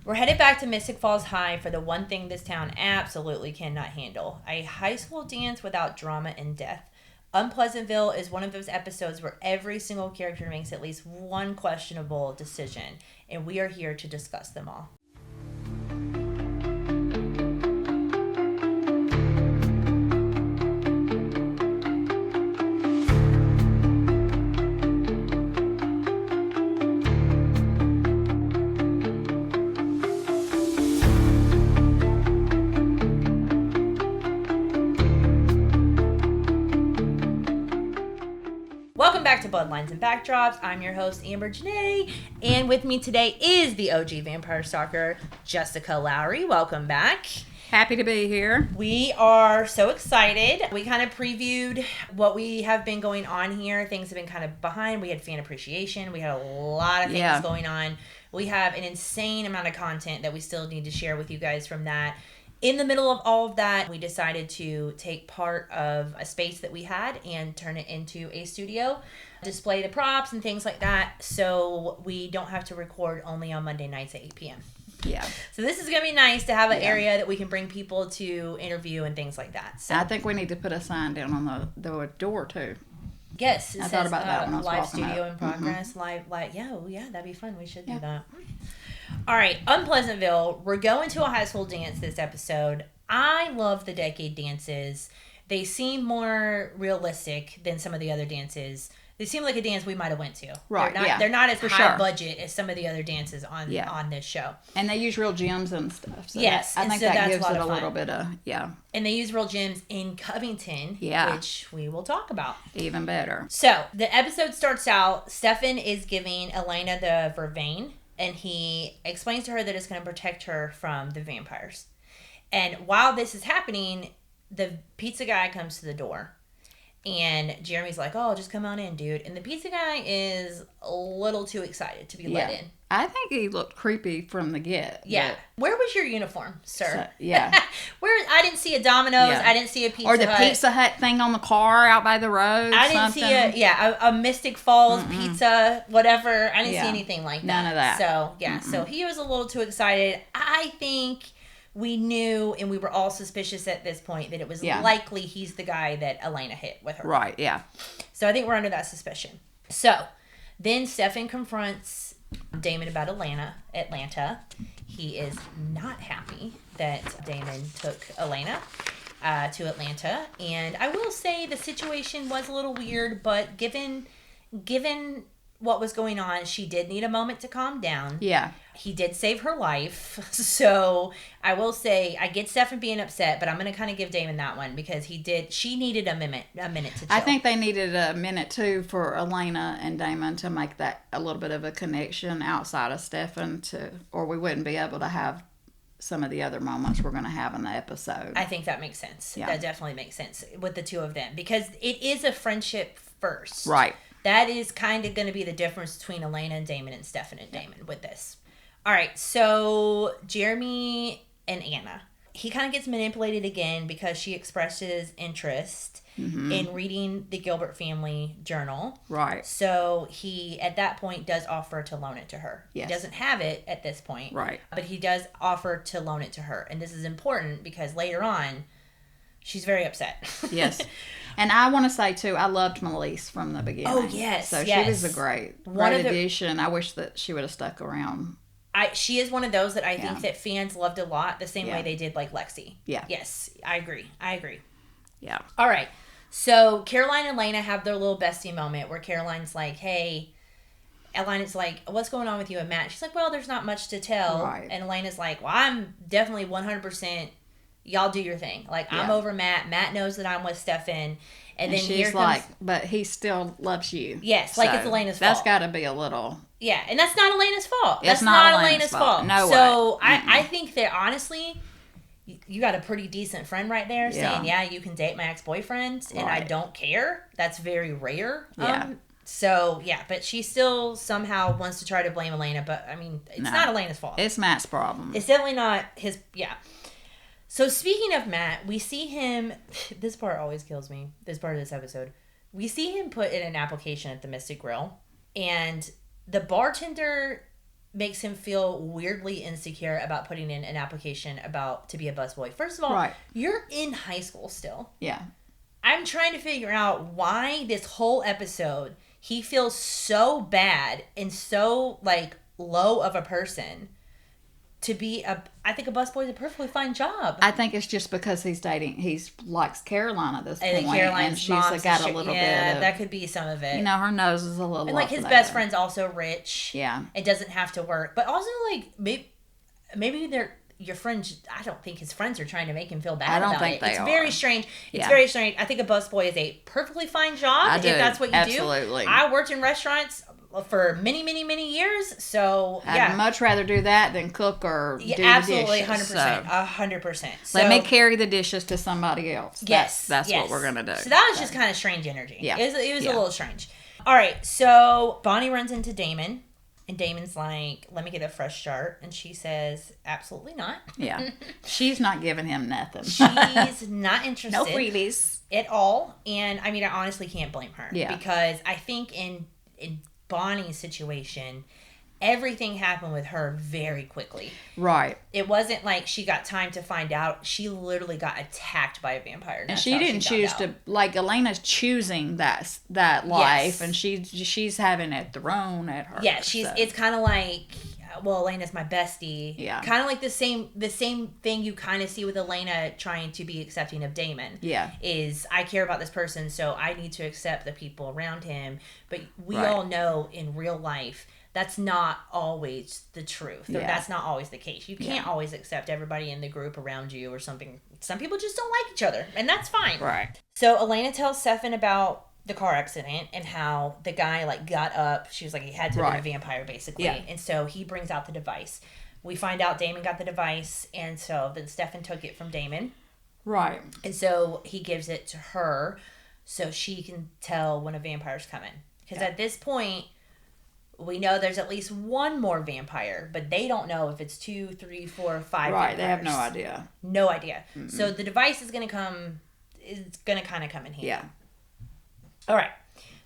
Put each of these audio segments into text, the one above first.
We're headed back to Mystic Falls High for the one thing this town absolutely cannot handle: a high school dance without drama and death. Unpleasantville is one of those episodes where every single character makes at least one questionable decision, and we are here to discuss them all. Welcome back to Bloodlines and Backdrops. I'm your host, Amber Janae, and with me today is the OG Vampire Stalker, Jessica Lowry. Welcome back. Happy to be here. We are so excited. We kind of previewed what we have been going on here. Things have been kind of behind. We had fan appreciation. We had a lot of things going on. We have an insane amount of content that we still need to share with you guys from that. In the middle of all of that, we decided to take part of a space that we had and turn it into a studio, display the props and things like that, so we don't have to record only on Monday nights at 8 p.m. Yeah. So this is going to be nice to have an area that we can bring people to interview and things like that. So I think we need to put a sign down on the door, too. yes, I thought about that when I was live walking studio up. in progress. Mm-hmm. Yeah, that'd be fun. We should do that. All right, Unpleasantville. We're going to a high school dance this episode. I love the decade dances. They seem more realistic than some of the other dances. They seem like a dance we might have went to. Right, They're not as for high sure. budget as some of the other dances on this show. And they use real gems and stuff. So Yes, I think so that that's gives a lot it of a little fun. bit of, And they use real gems in Covington, which we will talk about. even better. So, the episode starts out, Stefan is giving Elena the vervain, and he explains to her that it's going to protect her from the vampires. And while this is happening, the pizza guy comes to the door. And Jeremy's like, oh, just come on in, dude. And the pizza guy is a little too excited to be let in. I think he looked creepy from the get. Yeah. Where was your uniform, sir? I didn't see a Domino's. Yeah. I didn't see a Pizza Or the Hut. Pizza Hut thing on the car out by the road. I didn't see a Mystic Falls pizza, whatever. I didn't see anything like that. None of that. So, so he was a little too excited. I think we knew, and we were all suspicious at this point, that it was likely he's the guy that Elena hit with her. Right, yeah. So I think we're under that suspicion. So then Stefan confronts Damon about Atlanta. He is not happy that Damon took Elena to Atlanta. And I will say the situation was a little weird, but given what was going on, she did need a moment to calm down. Yeah. He did save her life. So I will say, I get Stefan being upset, but I'm going to kind of give Damon that one because she needed a minute to chill. I think they needed a minute too for Elena and Damon to make that a little bit of a connection outside of Stefan or we wouldn't be able to have some of the other moments we're going to have in the episode. I think that makes sense. Yeah. That definitely makes sense with the two of them because it is a friendship first. Right. That is kind of going to be the difference between Elena and Damon and Stefan and Damon with this. All right, so Jeremy and Anna. He kind of gets manipulated again because she expresses interest in reading the Gilbert family journal. Right. So he, at that point, does offer to loan it to her. Yes. He doesn't have it at this point. Right. But he does offer to loan it to her. And this is important because later on, she's very upset. Yes. And I want to say, too, I loved Melise from the beginning. Oh, yes. So she was a great addition. I wish that she would have stuck around. She is one of those that I think that fans loved a lot, the same way they did like Lexi. Yeah. Yes, I agree. Yeah. All right. So Caroline and Elena have their little bestie moment where Caroline's like, hey, Elena's like, what's going on with you and Matt? She's like, well, there's not much to tell. Right. And Elena's like, well, I'm definitely 100%, y'all do your thing. Like, I'm over Matt. Matt knows that I'm with Stefan. And then she's like, but he still loves you. Yes, like it's Elena's fault. That's got to be a little. Yeah, and that's not Elena's fault. That's not Elena's fault. No way. So I think that honestly, you got a pretty decent friend right there saying, yeah, you can date my ex-boyfriend and I don't care. That's very rare. Yeah. So, yeah, but she still somehow wants to try to blame Elena, but I mean, it's not Elena's fault. It's Matt's problem. It's definitely not his, So speaking of Matt, we see him, this part always kills me, this part of this episode. We see him put in an application at the Mystic Grill, and the bartender makes him feel weirdly insecure about putting in an application to be a busboy. First of all, you're in high school still. Yeah. I'm trying to figure out why this whole episode he feels so bad and so like low of a person to be I think a busboy is a perfectly fine job. I think it's just because he likes Caroline at this point. And she's got a little bit of, that could be some of it. You know, her nose is a little. And like his best friend's also rich. Yeah. It doesn't have to work. But also like maybe they're your friends. I don't think his friends are trying to make him feel bad about it. I don't think they are. It's very strange. It's very strange. I think a busboy is a perfectly fine job if that's what you do. Absolutely. I worked in restaurants for many, many, many years. So, I'd much rather do that than cook or do absolutely, the dishes. 100%. So, let me carry the dishes to somebody else. That's what we're going to do. So that was just kind of strange energy. Yeah. It was a little strange. All right. So Bonnie runs into Damon. And Damon's like, let me get a fresh start. And she says, absolutely not. Yeah. She's not giving him nothing. She's not interested. No freebies. At all. And, I mean, I honestly can't blame her. Yeah. Because I think in Bonnie's situation, everything happened with her very quickly. Right. It wasn't like she got time to find out. She literally got attacked by a vampire. And she didn't choose to, like, Elena's choosing that life, and she's having it thrown at her. Yeah, it's kind of like, well, Elena's my bestie. Yeah. Kind of like the same thing you kind of see with Elena trying to be accepting of Damon. Yeah. Is I care about this person, so I need to accept the people around him. But we all know in real life, that's not always the truth. Yeah. That's not always the case. You can't always accept everybody in the group around you or something. Some people just don't like each other, and that's fine. Right. So Elena tells Stefan about the car accident and how the guy like got up. She was like, he had to be a vampire basically. Yeah. And so he brings out the device. We find out Damon got the device, and so then Stefan took it from Damon. Right. And so he gives it to her so she can tell when a vampire's coming. Because at this point, we know there's at least one more vampire, but they don't know if it's 2, 3, 4, 5 Right, vampires. they have no idea. No idea. Mm-hmm. So the device is going to kind of come in handy. Yeah. All right.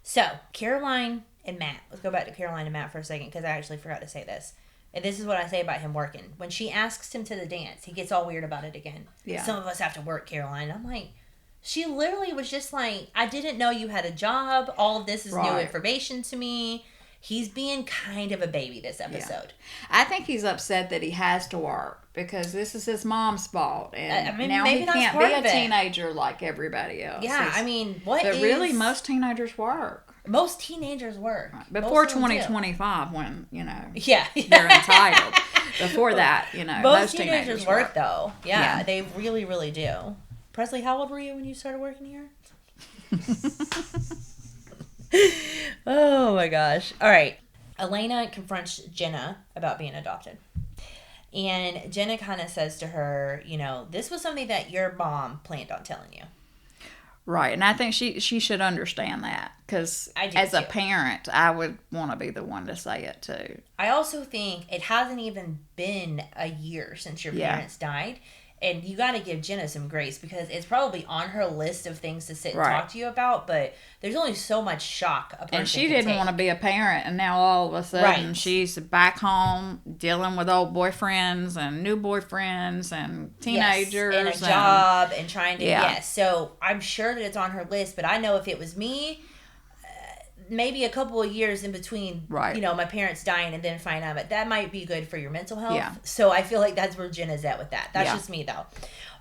So, Caroline and Matt. Let's go back to Caroline and Matt for a second, because I actually forgot to say this. And this is what I say about him working. When she asks him to the dance, he gets all weird about it again. Yeah. Some of us have to work, Caroline. I'm like, she literally was just like, I didn't know you had a job. All of this is new information to me. He's being kind of a baby this episode. Yeah. I think he's upset that he has to work because this is his mom's fault. And now he can't be a teenager like everybody else. Yeah, I mean, But really, most teenagers work. Most teenagers work. Right. Before 2025 when, they're entitled. Before that, most teenagers work. Though. Yeah, they really, really do. Presley, how old were you when you started working here? Oh my gosh. All right. Elena confronts Jenna about being adopted. And Jenna kind of says to her, this was something that your mom planned on telling you. Right. And I think she should understand that. Because as a parent, I would want to be the one to say it too. I also think it hasn't even been a year since your parents died. And you got to give Jenna some grace because it's probably on her list of things to sit and talk to you about, but there's only so much shock a person And she didn't want to be a parent, and now all of a sudden she's back home dealing with old boyfriends and new boyfriends and teenagers. And a job and trying to, So I'm sure that it's on her list, but I know if it was me, maybe a couple of years in between, my parents dying and then finding out, but that might be good for your mental health. Yeah. So I feel like that's where Jenna's at with that. That's just me though.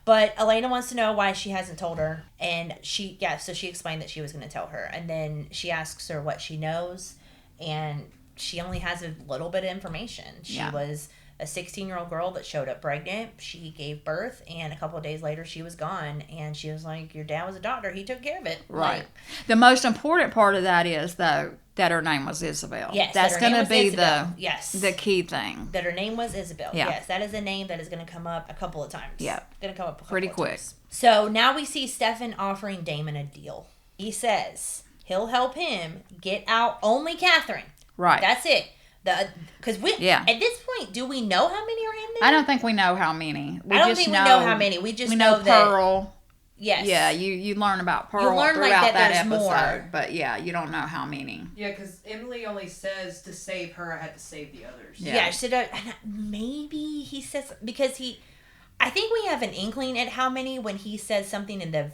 But Elena wants to know why she hasn't told her, and so she explained that she was going to tell her, and then she asks her what she knows, and she only has a little bit of information. She was a 16-year-old girl that showed up pregnant. She gave birth, and a couple of days later, she was gone. And she was like, your dad was a doctor. He took care of it. Right. The most important part of that is, though, that her name was Isabel. Yes. That's going to be the key thing. That her name was Isabel. Yeah. Yes. That is a name that is going to come up a couple of times. Yeah. Going to come up pretty quick. Times. So now we see Stefan offering Damon a deal. He says he'll help him get out only Catherine. Right. That's it. Because at this point, do we know how many are in there? I don't think we know how many. I don't think we know how many. We just know that Pearl Yes. Yeah, you learn about Pearl throughout that episode. More. But yeah, you don't know how many. Yeah, because Emily only says to save her, I had to save the others. Yeah, maybe he says, because I think we have an inkling at how many when he says something in the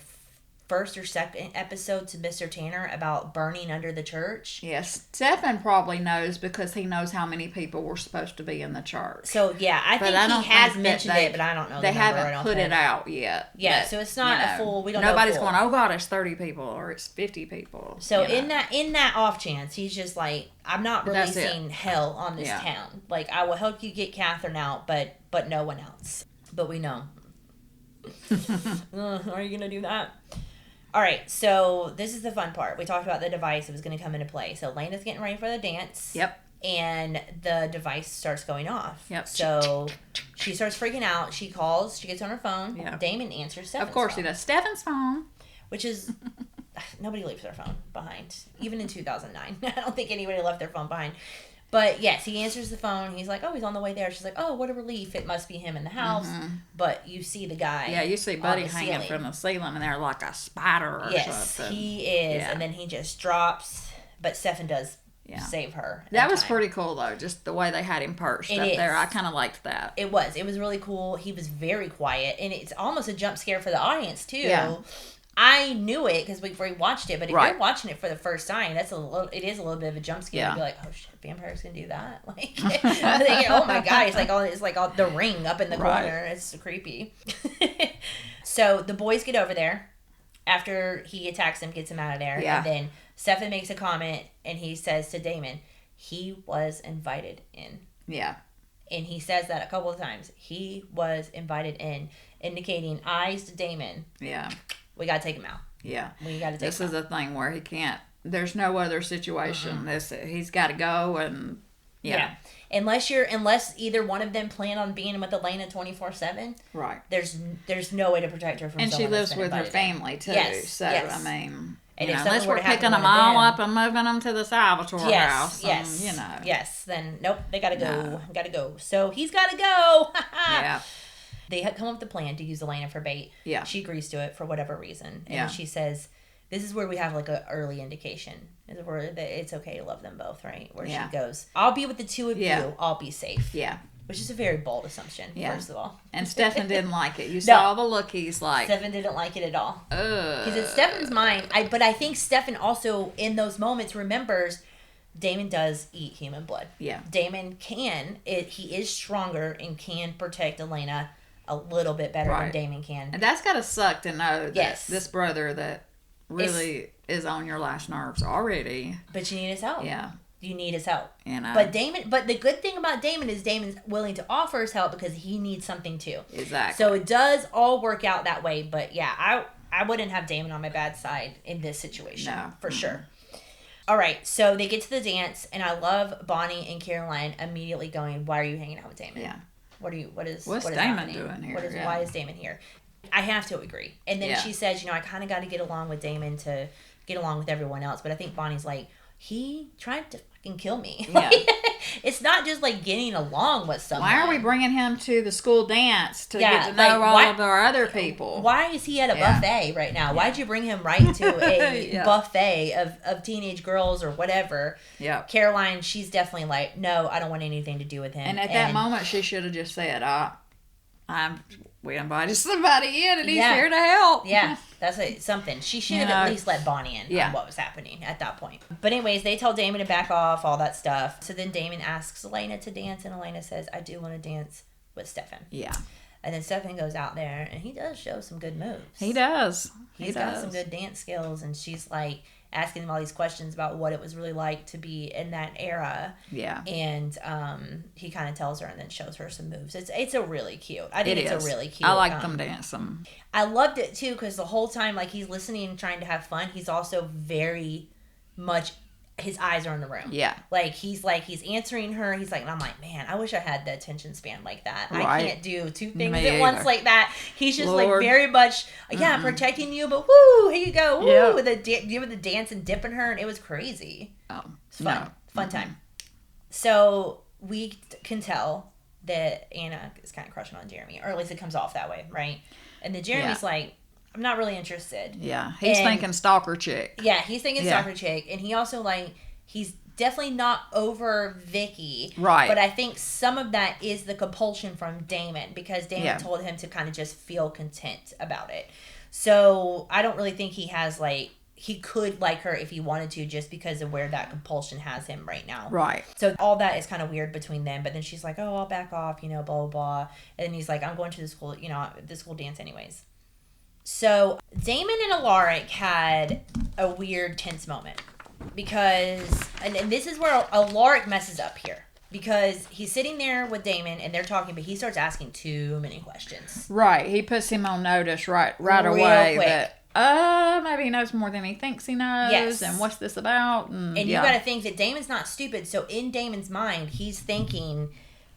first or second episode to Mr. Tanner about burning under the church. Yes, Stefan probably knows because he knows how many people were supposed to be in the church. So yeah, I think he has mentioned it, but I don't know. They haven't put it out yet. Yeah, but, so it's not a full. We don't. Nobody's know going, oh God, it's 30 people or it's 50 people. So in that off chance, he's just like, I'm not releasing hell on this town. Like, I will help you get Catherine out, but no one else. But we know. Are you gonna do that? All right, so this is the fun part. We talked about the device that was going to come into play. So Elena's getting ready for the dance. Yep. And the device starts going off. Yep. So she starts freaking out. She calls. She gets on her phone. Yep. Damon answers Stefan's phone. Of course he does. Stefan's phone. Which is... Nobody leaves their phone behind. Even in 2009. I don't think anybody left their phone behind. But yes, he answers the phone. He's like, oh, he's on the way there. She's like, oh, what a relief. It must be him in the house. Mm-hmm. But you see the guy. Yeah, you see Buddy hanging from the ceiling and they're like a spider or something. Yes, he is. Yeah. And then he just drops. But Stefan does save her. That was pretty cool, though. Just the way they had him perched up there. I kind of liked that. It was. It was really cool. He was very quiet. And it's almost a jump scare for the audience, too. Yeah. I knew it because we watched it, but if you're watching it for the first time, it is a little bit of a jump scare. Yeah. To be like, oh shit, Vampire's gonna do that! Like, oh my god, it's like all the ring up in the corner. It's so creepy. So the boys get over there after he attacks him, gets him out of there, and then Stefan makes a comment and he says to Damon, he was invited in. Yeah. And he says that a couple of times. He was invited in, indicating eyes to Damon. Yeah. We got to take him out. Yeah. We got to take him out. This is a thing where he can't, there's no other situation. He's got to go and, yeah. Unless either one of them plan on being with Elena 24/7. Right. There's no way to protect her from and someone. And she lives with her family, too. Yes. So, I mean, and unless we're picking them all up and moving them to the Salvatore house. Yes. And, Yes. Then, nope, they got to go. No. Got to go. So, he's got to go. Yeah. They had come up with a plan to use Elena for bait. Yeah. She agrees to it for whatever reason. And she says, this is where we have like an early indication. Is where it's okay to love them both, right? Where she goes, I'll be with the two of you. I'll be safe. Yeah. Which is a very bold assumption, first of all. And Stefan didn't like it. You saw the look. He's like... Stefan didn't like it at all. Because in Stefan's mind... But I think Stefan also, in those moments, remembers... Damon does eat human blood. Yeah. Damon can. He is stronger and can protect Elena a little bit better than Damon can. And that's got to suck to know that this brother that really is on your last nerves already. But you need his help. Yeah. You need his help. And but the good thing about Damon is Damon's willing to offer his help because he needs something too. Exactly. So it does all work out that way. But yeah, I wouldn't have Damon on my bad side in this situation. No. For sure. All right, so they get to the dance, and I love Bonnie and Caroline immediately going, why are you hanging out with Damon? Yeah. What's Damon doing here? Why is Damon here? I have to agree. And then she says, I kind of got to get along with Damon to get along with everyone else. But I think Bonnie's like, he tried to fucking kill me. Yeah. It's not just like getting along with someone. Why are we bringing him to the school dance to get to know all of our other people? Why is he at a buffet right now? Why'd you bring him right to a buffet of teenage girls or whatever? Yeah. Caroline, she's definitely like, no, I don't want anything to do with him. And at that moment, she should have just said, we invited somebody in and he's here to help. Yeah, that's something. She should have at least let Bonnie in on what was happening at that point. But anyways, they tell Damon to back off, all that stuff. So then Damon asks Elena to dance, and Elena says, I do want to dance with Stefan. Yeah. And then Stefan goes out there, and he does show some good moves. He does. He's got some good dance skills, and she's like asking him all these questions about what it was really like to be in that era. Yeah. And he kind of tells her and then shows her some moves. It's a really cute. I think it's a really cute. I like them dancing. I loved it too because the whole time like he's listening and trying to have fun, he's also very much his eyes are in the room. Yeah. He's answering her. He's like, and I'm like, man, I wish I had the attention span like that. Right. I can't do two things at once like that. He's just like very much, protecting you, but woo, here you go. Woo, with the dance and dipping her. And it was crazy. Oh, it's fun. Fun time. So we can tell that Anna is kind of crushing on Jeremy, or at least it comes off that way, right? And then Jeremy's like, I'm not really interested. Yeah, he's thinking stalker chick. Yeah, he's thinking stalker chick. And he also, like, he's definitely not over Vicky. Right. But I think some of that is the compulsion from Damon, because Damon told him to kind of just feel content about it. So I don't really think he has, like, he could like her if he wanted to, just because of where that compulsion has him right now. Right. So all that is kind of weird between them. But then she's like, oh, I'll back off, blah, blah, blah. And then he's like, I'm going to the school, the school dance anyways. So Damon and Alaric had a weird, tense moment. Because, and this is where Alaric messes up here. Because he's sitting there with Damon and they're talking, but he starts asking too many questions. Right. He puts him on notice right Real away quick. that, maybe he knows more than he thinks he knows. Yes. And what's this about? And you got to think that Damon's not stupid. So in Damon's mind, he's thinking,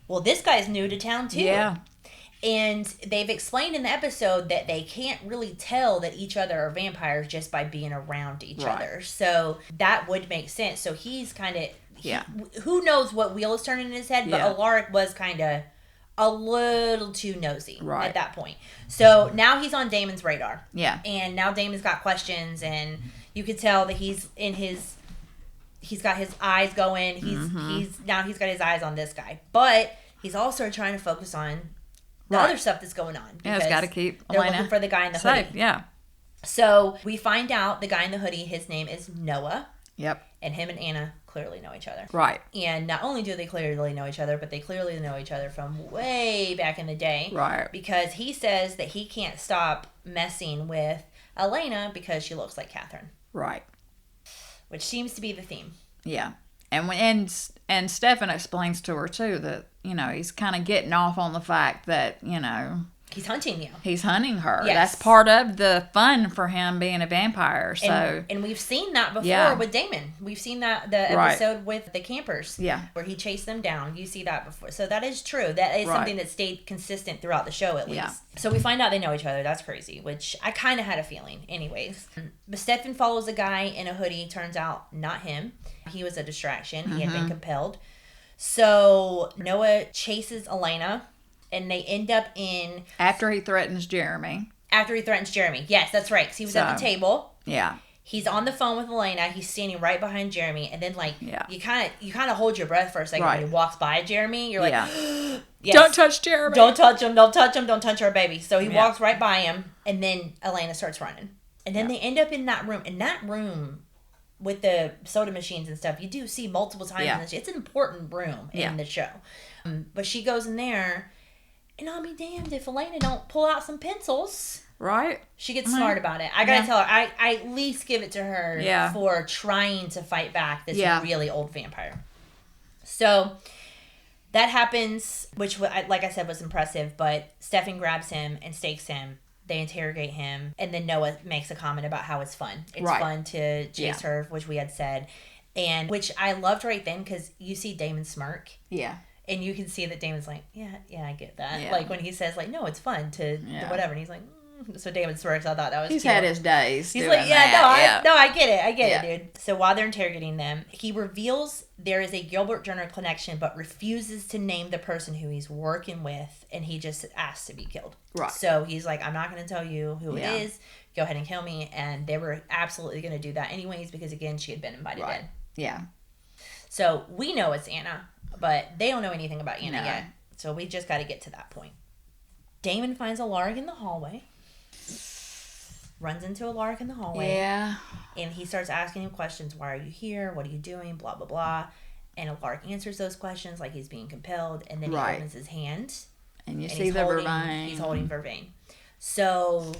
well, this guy's new to town too. Yeah. And they've explained in the episode that they can't really tell that each other are vampires just by being around each other. So that would make sense. So he's kind of... who knows what wheel is turning in his head, but Alaric was kind of a little too nosy at that point. So now he's on Damon's radar. Yeah. And now Damon's got questions, and you could tell that he's got his eyes going. He's got his eyes on this guy. But he's also trying to focus on the other stuff that's going on. Yeah, he's got to keep they're Elena looking for the guy in the safe. hoodie. Yeah. So we find out the guy in the hoodie, his name is Noah. Yep. And him and Anna clearly know each other. Right. And not only do they clearly know each other, but they clearly know each other from way back in the day. Right. Because he says that he can't stop messing with Elena because she looks like Catherine. Right. Which seems to be the theme. Yeah. And Stefan explains to her too that, he's kind of getting off on the fact that, he's hunting you. He's hunting her. Yes. That's part of the fun for him being a vampire. So and we've seen that before with Damon. We've seen that the episode with the campers. Yeah. Where he chased them down. You see that before. So that is true. That is something that stayed consistent throughout the show at least. Yeah. So we find out they know each other. That's crazy. Which I kind of had a feeling anyways. But Stefan follows a guy in a hoodie. Turns out not him. He was a distraction. He had been compelled. So Noah chases Elena. And they end up in... After he threatens Jeremy. Yes, that's right. Because he was at the table. Yeah. He's on the phone with Elena. He's standing right behind Jeremy. And then, you kind of hold your breath for a second when he walks by Jeremy. You're like, yes. Don't touch Jeremy. Don't touch him. Don't touch him. Don't touch our baby. So he walks right by him. And then Elena starts running. And then they end up in that room. In that room... with the soda machines and stuff, you do see multiple times in the show. It's an important room in the show. But she goes in there... And I'll be damned if Elena don't pull out some pencils. Right. She gets smart about it. I gotta tell her, I at least give it to her for trying to fight back this really old vampire. So that happens, which, like I said, was impressive. But Stefan grabs him and stakes him. They interrogate him. And then Noah makes a comment about how it's fun. It's fun to chase her, which we had said. And which I loved right then because you see Damon smirk. Yeah. And you can see that Damon's like, yeah, I get that. Yeah. Like when he says, like, no, it's fun to whatever. And he's like, So Damon smirks. I thought that was He's cute. had his days. He's doing like, that. I get it. I get it, dude. So while they're interrogating them, he reveals there is a Gilbert Turner connection, but refuses to name the person who he's working with, and he just asks to be killed. Right. So he's like, I'm not going to tell you who it is. Go ahead and kill me. And they were absolutely going to do that anyways, because again, she had been invited in. Yeah. So we know it's Anna, but they don't know anything about Anna yet. So we just got to get to that point. Damon finds Alaric in the hallway. Runs into Alaric in the hallway. Yeah. And he starts asking him questions. Why are you here? What are you doing? Blah, blah, blah. And Alaric answers those questions like he's being compelled. And then he opens his hand. And you see the Vervain. He's holding Vervain. So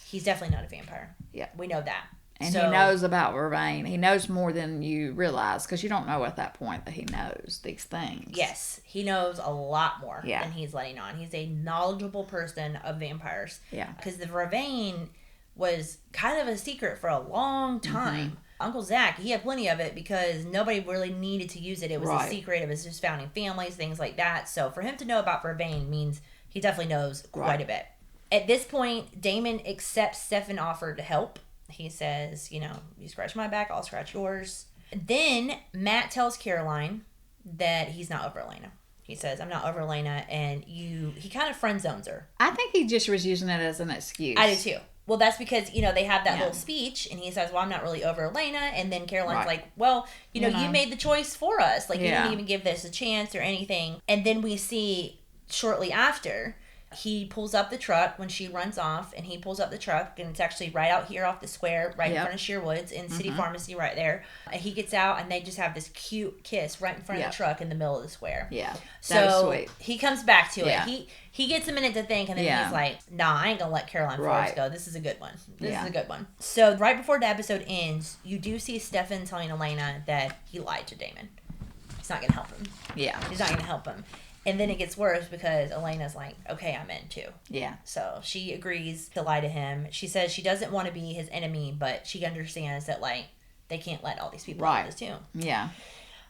he's definitely not a vampire. Yeah. We know that. And he knows about Vervain. He knows more than you realize, because you don't know at that point that he knows these things. Yes. He knows a lot more than he's letting on. He's a knowledgeable person of vampires. Yeah. Because the Vervain was kind of a secret for a long time. Mm-hmm. Uncle Zach, he had plenty of it because nobody really needed to use it. It was a secret. It was just found in families, things like that. So for him to know about Vervain means he definitely knows quite a bit. At this point, Damon accepts Stefan's offer to help. He says, you scratch my back, I'll scratch yours. Then Matt tells Caroline that he's not over Elena. He says, I'm not over Elena, and he kind of friend zones her. I think he just was using it as an excuse. I do too. Well, that's because, they have that little speech, and he says, well, I'm not really over Elena, and then Caroline's like, well, you made the choice for us. Like, you didn't even give this a chance or anything. And then we see, shortly after, he pulls up the truck when she runs off, and he pulls up the truck, and it's actually right out here off the square, right in front of Sherwood's, in City Pharmacy right there. And he gets out, and they just have this cute kiss right in front of the truck in the middle of the square. Yeah, that was sweet. He comes back to it. He gets a minute to think, and then he's like, nah, I ain't gonna let Caroline Forbes go. This is a good one. This is a good one. So right before the episode ends, you do see Stefan telling Elena that he lied to Damon. He's not gonna help him. Yeah. He's not gonna help him. And then it gets worse because Elena's like, okay, I'm in too. Yeah. So she agrees to lie to him. She says she doesn't want to be his enemy, but she understands that, like, they can't let all these people out of this tomb. Yeah.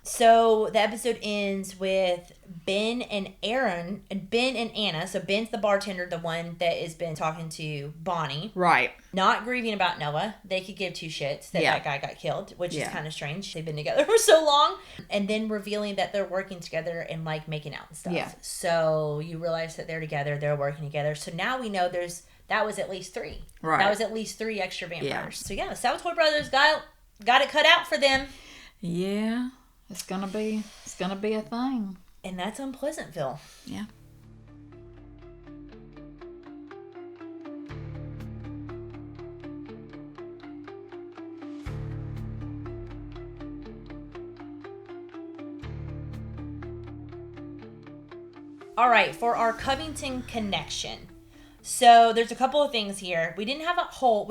So the episode ends with Ben and Anna. So Ben's the bartender, the one that has been talking to Bonnie. Right. Not grieving about Noah. They could give two shits that guy got killed, which is kind of strange. They've been together for so long. And then revealing that they're working together and, like, making out and stuff. Yeah. So you realize that they're together. They're working together. So now we know that was at least 3. Right. That was at least 3 extra vampires. Yeah. So yeah, the Salvatore brothers got it cut out for them. Yeah. It's gonna be a thing. And that's Unpleasantville. Yeah. All right, for our Covington connection. So there's a couple of things here. We didn't have a whole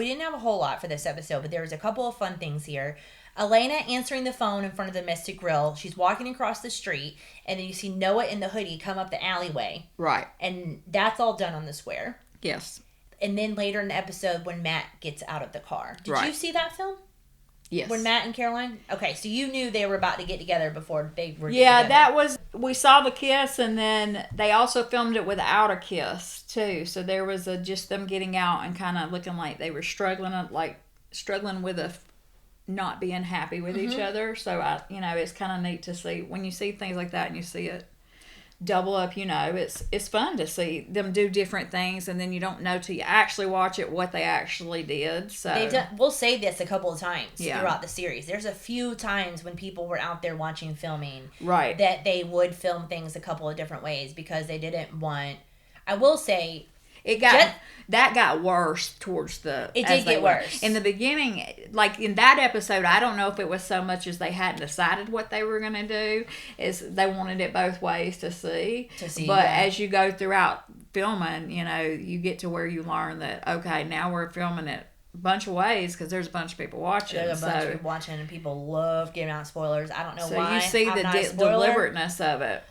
lot for this episode, but there was a couple of fun things here. Elena answering the phone in front of the Mystic Grill. She's walking across the street, and then you see Noah in the hoodie come up the alleyway. Right. And that's all done on the square. Yes. And then later in the episode when Matt gets out of the car. Did you see that film? Yes. When Matt and Caroline? Okay, so you knew they were about to get together before they were together. We saw the kiss, and then they also filmed it without a kiss, too. So there was just them getting out and kind of looking like they were struggling with not being happy with each other. So it's kind of neat to see when you see things like that and you see it double up. It's fun to see them do different things, and then you don't know till you actually watch it what they actually did. So we'll say this a couple of times throughout the series. There's a few times when people were out there watching filming, right, that they would film things a couple of different ways because they didn't want. I will say. That got worse towards the... It did get worse. In the beginning, like in that episode, I don't know if it was so much as they hadn't decided what they were going to do, is they wanted it both ways to see. But as you go throughout filming, you get to where you learn that, okay, now we're filming it a bunch of ways because there's a bunch of people watching. There's a bunch of people watching, and people love giving out spoilers. I don't know why. So you see the deliberateness of it.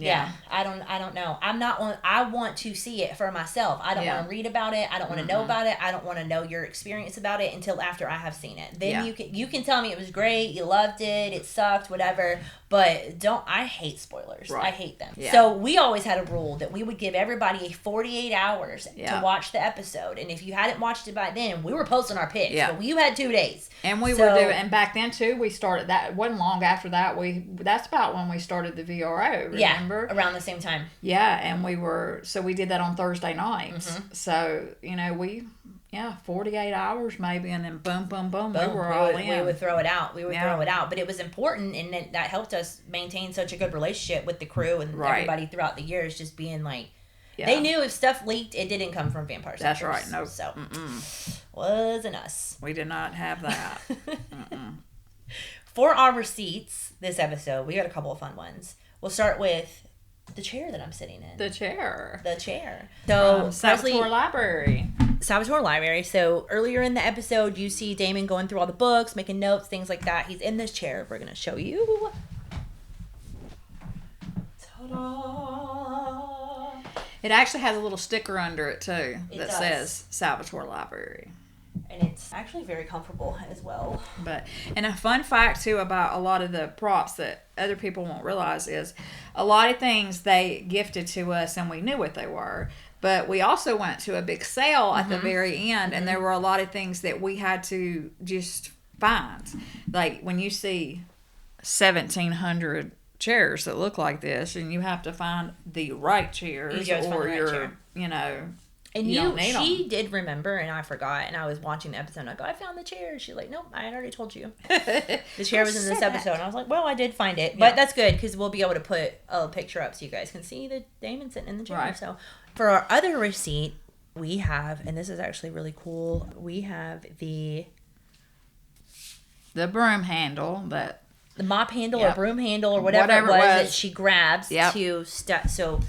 Yeah, I don't know. I want to see it for myself. I don't want to read about it. I don't want to know about it. I don't want to know your experience about it until after I have seen it. Then you can tell me it was great, you loved it, it sucked, whatever. But I hate spoilers. Right. I hate them. Yeah. So we always had a rule that we would give everybody 48 hours to watch the episode. And if you hadn't watched it by then, we were posting our picks. Yeah. But you had 2 days. And we were doing, and back then too, we started that. It wasn't long after that. That's about when we started the VRO. Remember? Yeah, around the same time. Yeah, and we did that on Thursday nights. Mm-hmm. So 48 hours maybe, and then boom, boom, boom, we were all in. We would throw it out. Throw it out. But it was important, and that helped us maintain such a good relationship with the crew and everybody throughout the years, just being like, they knew if stuff leaked, it didn't come from Vampire Stalker. That's right. No. So, wasn't us. We did not have that. For our receipts this episode, we got a couple of fun ones. We'll start with the chair that I'm sitting in. The chair. So, Salvatore Library. Salvatore Library. So earlier in the episode, you see Damon going through all the books, making notes, things like that. He's in this chair. We're going to show you. Ta-da! It actually has a little sticker under it, too, that says Salvatore Library. And it's actually very comfortable as well. And a fun fact, too, about a lot of the props that other people won't realize is a lot of things they gifted to us and we knew what they were. But we also went to a big sale at the very end, and there were a lot of things that we had to just find. Like when you see 1,700 chairs that look like this, and you have to find the right chairs, or your, And you she did remember, and I forgot, and I was watching the episode, and I go, I found the chair. She's like, nope, I had already told you. The chair was in this episode, and I was like, well, I did find it. But that's good, because we'll be able to put a picture up so you guys can see the Damon sitting in the chair. Right. So for our other receipt, we have, and this is actually really cool, we have the broom handle, the mop handle or broom handle or whatever it was that she grabs to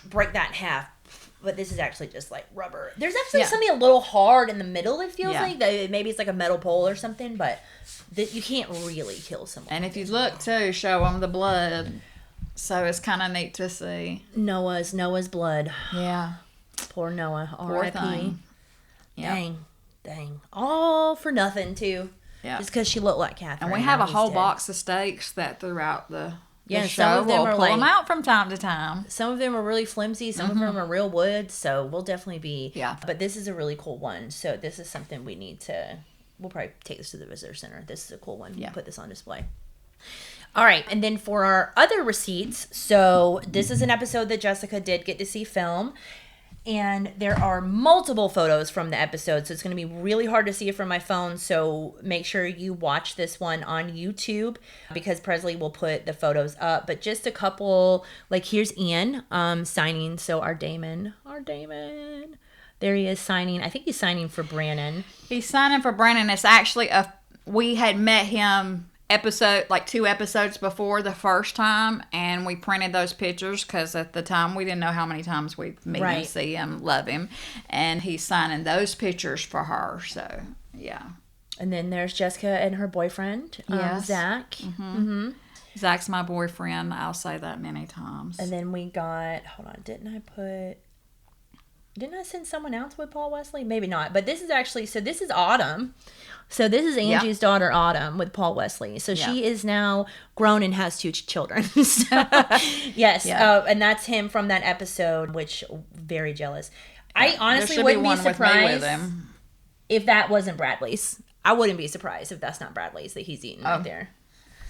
break that in half. But this is actually just like rubber. There's actually something a little hard in the middle, it feels like. Maybe it's like a metal pole or something, but you can't really kill someone. And if you look too, show them the blood. So it's kind of neat to see. Noah's blood. Yeah. Poor Noah. Poor thing. Yep. Dang. All for nothing, too. Yeah. Just because she looked like Catherine. And we have a whole box of steaks that throughout the show, some of them we'll pull them out from time to time. Some of them are really flimsy. Some of them are real wood. So we'll definitely be. Yeah. But this is a really cool one. So this is something we need to. We'll probably take this to the visitor center. This is a cool one. Yeah. We'll put this on display. All right. And then for our other receipts. So this is an episode that Jessica did get to see film. And there are multiple photos from the episode, so it's going to be really hard to see it from my phone. So make sure you watch this one on YouTube because Presley will put the photos up. But just a couple, like here's Ian signing. So our Damon, there he is signing. I think he's signing for Brannon. He's signing for Brannon. It's actually we had met him 2 episodes before the first time, and we printed those pictures because at the time we didn't know how many times we'd meet him, see him, love him, and he's signing those pictures for her. So yeah. And then there's Jessica and her boyfriend, Zach. Mm-hmm. Zach's my boyfriend. I'll say that many times. And then we got, hold on, didn't I send someone else with Paul Wesley? Maybe not. But this is actually, so this is Autumn. So this is Angie's daughter, Autumn, with Paul Wesley. So she is now grown and has 2 children. So, yes. And that's him from that episode, which, very jealous. I honestly wouldn't be surprised if that wasn't Bradley's. I wouldn't be surprised if that's not Bradley's that he's eating right there.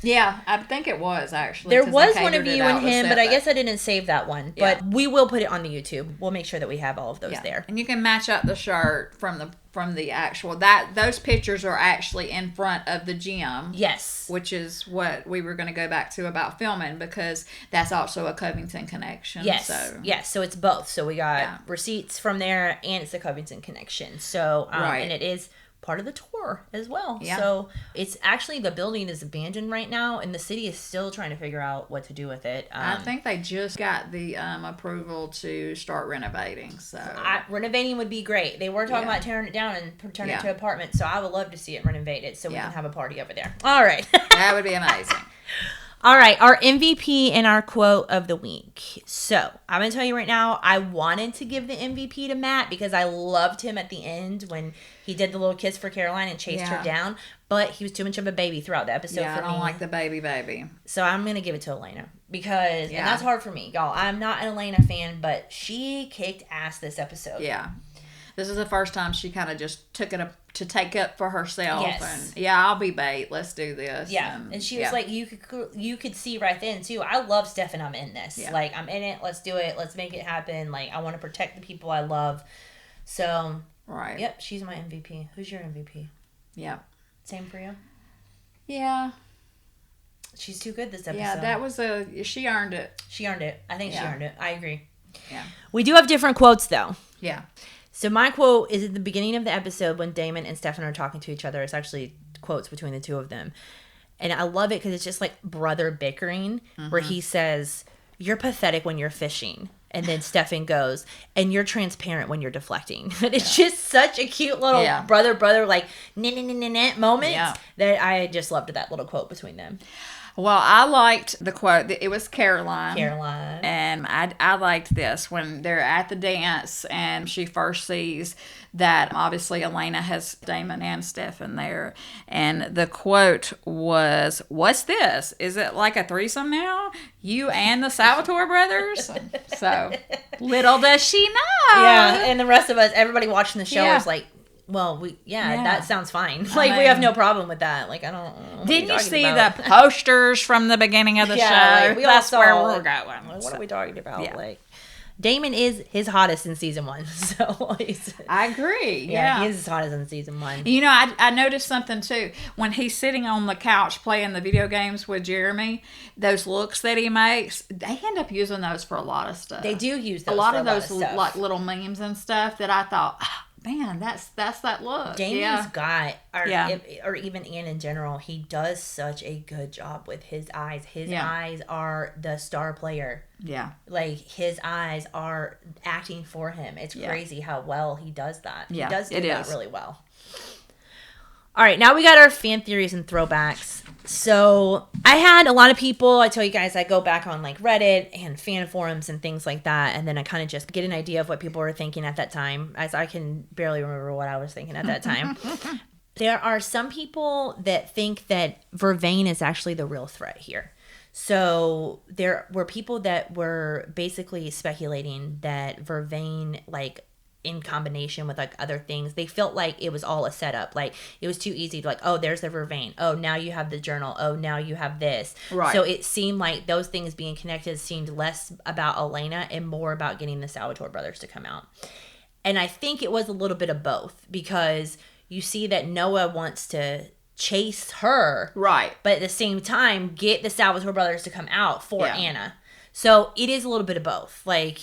Yeah, I think it was actually. There was one of you and him, but I guess I didn't save that one. Yeah. But we will put it on the YouTube. We'll make sure that we have all of those there. And you can match up the shirt from the actual those pictures are actually in front of the gym. Yes. Which is what we were going to go back to about filming because that's also a Covington connection. Yes. So it's both. So we got receipts from there and it's a Covington connection. So and it is part of the tour as well. Yeah. So it's actually, the building is abandoned right now and the city is still trying to figure out what to do with it. I think they just got the approval to start renovating. So renovating would be great. They were talking about tearing it down and turning it to apartments. So I would love to see it renovated so we can have a party over there. All right. That would be amazing. All right, our MVP and our quote of the week. So, I'm going to tell you right now, I wanted to give the MVP to Matt because I loved him at the end when he did the little kiss for Caroline and chased her down. But he was too much of a baby throughout the episode for me. I don't like the baby. So, I'm going to give it to Elena because, and that's hard for me, y'all. I'm not an Elena fan, but she kicked ass this episode. Yeah. This is the first time she kind of just took it to take up for herself. Yes. And I'll be bait. Let's do this. Yeah. And she was like, you could see right then too. I love Stefan. I'm in this. Yeah. Like, I'm in it. Let's do it. Let's make it happen. Like, I want to protect the people I love. So, yep, she's my MVP. Who's your MVP? Yeah. Same for you? Yeah. She's too good this episode. Yeah, that was she earned it. She earned it. I think she earned it. I agree. Yeah. We do have different quotes though. Yeah. So my quote is at the beginning of the episode when Damon and Stefan are talking to each other. It's actually quotes between the two of them. And I love it because it's just like brother bickering where he says, "You're pathetic when you're fishing." And then Stefan goes, "And you're transparent when you're deflecting." And it's just such a cute little brother like moment that I just loved that little quote between them. Well, I liked the quote. It was Caroline. And I liked this when they're at the dance and she first sees that obviously Elena has Damon and Stefan there. And the quote was, "What's this? Is it like a threesome now? You and the Salvatore brothers?" So, little does she know. Yeah, and the rest of us, everybody watching the show was like, well, that sounds fine. Like, we have no problem with that. Like, I don't. Didn't you see the posters from the beginning of the show? Like, That's where we're going. Like, what are we talking about? Yeah. Like, Damon is his hottest in season 1. So I agree. Yeah. He's his hottest in season 1. You know, I noticed something too. When he's sitting on the couch playing the video games with Jeremy, those looks that he makes, they end up using those for a lot of stuff. They do use those a lot for of a those lot of stuff. like little memes and stuff that I thought, man, that's that look. Damon's got, or even Ian in general, he does such a good job with his eyes. His eyes are the star player. Yeah. Like, his eyes are acting for him. It's crazy how well he does that. Yeah, he does do that really well. All right, now we got our fan theories and throwbacks. So I had a lot of people, I tell you guys, I go back on like Reddit and fan forums and things like that. And then I kind of just get an idea of what people were thinking at that time, as I can barely remember what I was thinking at that time. There are some people that think that Vervain is actually the real threat here. So there were people that were basically speculating that Vervain, like, in combination with like other things, they felt like it was all a setup. Like, it was too easy to like, oh, there's the Vervain. Oh, now you have the journal. Oh, now you have this. Right. So it seemed like those things being connected seemed less about Elena and more about getting the Salvatore brothers to come out. And I think it was a little bit of both, because you see that Noah wants to chase her. Right. But at the same time, get the Salvatore brothers to come out for Anna. So it is a little bit of both. Like,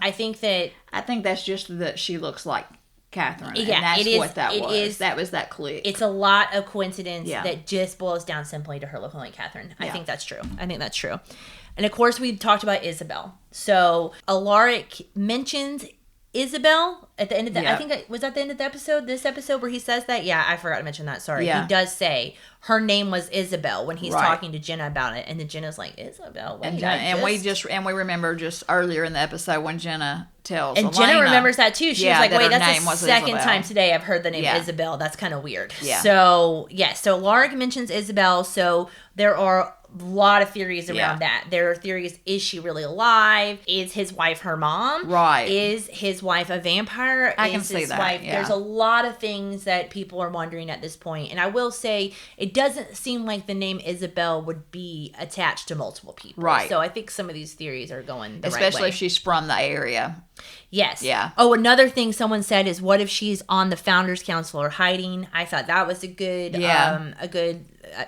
I think that's just that she looks like Catherine. Yeah, and that's what that was. That was that click. It's a lot of coincidence that just boils down simply to her looking like Catherine. I think that's true. And of course, we talked about Isabel. So Alaric mentions Isabel at the end of the, I think, was that the end of the episode, this episode where he says that? Yeah, I forgot to mention that. Sorry. He does say her name was Isabel when he's talking to Jenna about it. And then Jenna's like, Isabel? Wait, and we remember just earlier in the episode when Jenna tells and Elena, Jenna remembers that too. She was like, wait, that's the second Isabel. time today I've heard the name Isabel. That's kind of weird. Yeah. So, so Lark mentions Isabel. So there are a lot of theories around that. There are theories, is she really alive? Is his wife her mom? Right. Is his wife a vampire? I can see that. There's a lot of things that people are wondering at this point. And I will say, it doesn't seem like the name Isabel would be attached to multiple people. Right. So I think some of these theories are going the right way. Especially if she's from the area. Yes. Yeah. Oh, another thing someone said is, what if she's on the Founders Council or hiding? I thought that was a good,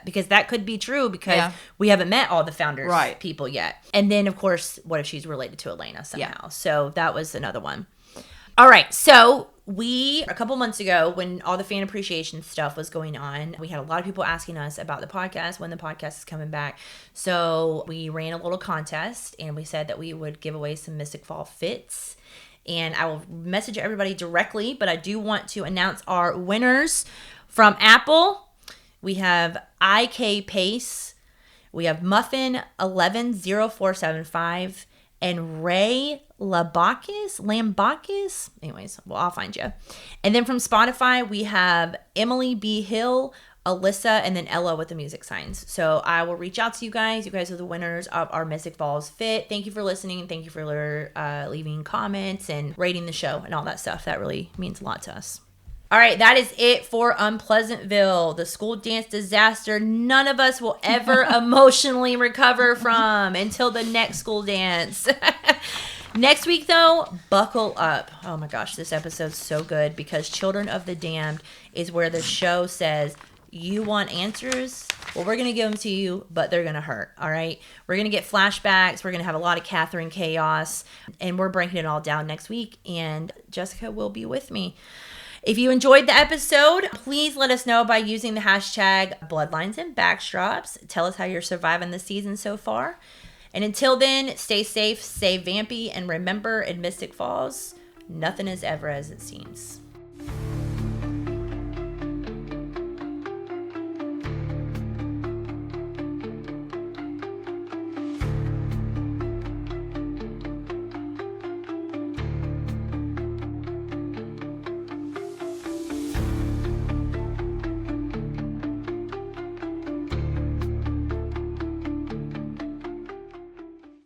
because that could be true, because we haven't met all the Founders people yet. And then, of course, what if she's related to Elena somehow? Yeah. So that was another one. All right. So a couple months ago, when all the fan appreciation stuff was going on, we had a lot of people asking us about the podcast, when the podcast is coming back. So we ran a little contest, and we said that we would give away some Mystic Fall fits. And I will message everybody directly, but I do want to announce our winners from Apple. We have IK Pace, we have Muffin 110475, and Ray Lambakis. Anyways, well, I'll find you. And then from Spotify, we have Emily B. Hill, Alyssa, and then Ella with the music signs. So I will reach out to you guys. You guys are the winners of our Mystic Falls Fit. Thank you for listening. Thank you for leaving comments and rating the show and all that stuff. That really means a lot to us. All right, that is it for Unpleasantville, the school dance disaster none of us will ever emotionally recover from until the next school dance. Next week, though, buckle up. Oh my gosh, this episode's so good, because Children of the Damned is where the show says, you want answers? Well, we're going to give them to you, but they're going to hurt, all right? We're going to get flashbacks. We're going to have a lot of Catherine chaos, and we're breaking it all down next week, and Jessica will be with me. If you enjoyed the episode, please let us know by using the hashtag Bloodlines and Backdrops. Tell us how you're surviving the season so far. And until then, stay safe, stay vampy, and remember, in Mystic Falls, nothing is ever as it seems.